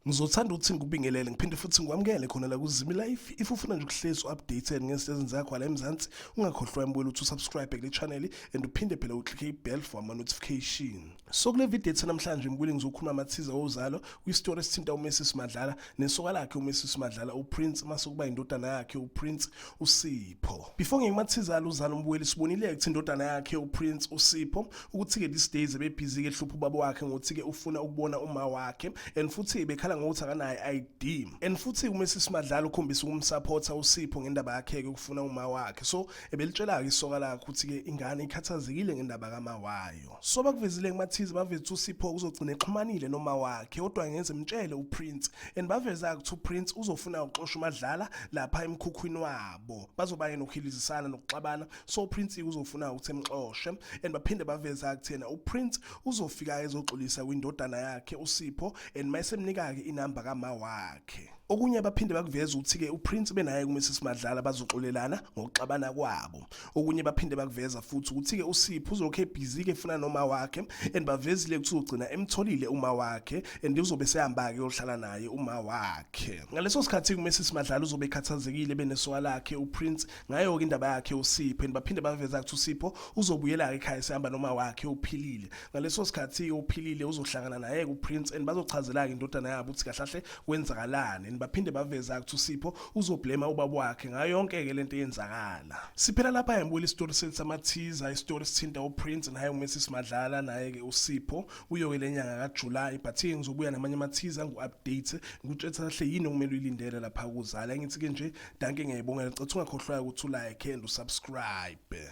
Ngizothanda ukuthi ngikubingelele ngiphinde futhi ngikwamukele khona la kuZimi Life. If ufuna nje ukuhlezi updated ngezinto ezenzakala la emzansi, ungakhohlwa imbulu ukuthi usubscribe kule channel and uphinde phela uclick ibell for ama notification. So kule video ethu namhlanje ngibule ngizokhuluma amaTeaser oZalo kwi-story esithinta uMrs Madlala nesoka lakhe uMrs Madlala uPrince mase kuba indodana yakhe uPrince uSipho. Before ngikumaTeaser uZalo mbuyeli sibonile ukuthi indodana yakhe uPrince uSipho ukuthi ke these days ebebhizi ke hlupha ubaba wakhe ngokuthi ke ufuna ukubona uma wakhe and futhi bekhala ngokuthi akanayo ID and futhi uMrs Madlala ukhombisa ukumsupporta uSipho ngendaba yakhe ke ukufuna uma wakhe. So ebelitshela ke isoka lakhe ukuthi ke ingane ikhathazekile ngendaba kama wayo. So bakuvezile kumaTeaser baveze uSipho uzogcina exhumanile noma wakhe kodwa ngeze mtshele uPrince and baveza ukuthi uPrince uzofuna ukuxosha uMadlala lapha emkhukhwini wabo bazoba nokuhilizisana nokuxabana. So uPrince uzofuna ukuthi emxoshe and baphinde baveza ukuthena uPrince uzofika ezoxolisa kwindodana yakhe uSipho and mayesemnika ke inamba kama wakhe. Okunye baphinde bakuveza ukuthi ke uPrince benaye kuMrs Madlala bazoxolelana ngokuxabana kwabo. Okunye baphinde bakuveza futhi ukuthi ke uSipho uzokhe busy ke funa noma wakhe and bavezile ukuthi uzogcina emtholile uma wakhe and uzobe sehamba ke yohlala naye uma wakhe. Ngaleso sikhathi kuMrs Madlala uzobe ekhathazekile benesoka lakhe uPrince ngayo ke indaba yakhe uSipho and baphinde baveza ukuthi uSipho uzobuyela ekhaya sehamba noma wakhe uphilile. Ngaleso sikhathi uphilile uzohlangana naye kuPrince and bazochazela ke indodana yabo ukuthi kahlahle kwenzakalani. Baphinde baveza ukuthi uSipho uzoblema ubaba wakhe ngayo yonke ke lento eyenzakala. Siphela lapha embuli story sethu amaTeaser istory sithinta uPrince naye uMrs Madlala naye ke uSipho uyoke lenyanga kaJuly but ngizobuya namanye amaTeaser ngu-update ngikutshela kahle yini okumele uyilindele lapha kuZala. Ngithi ke nje danke ngiyayibongela cethu ungakhohlwa ukuthi ulike and usubscribe.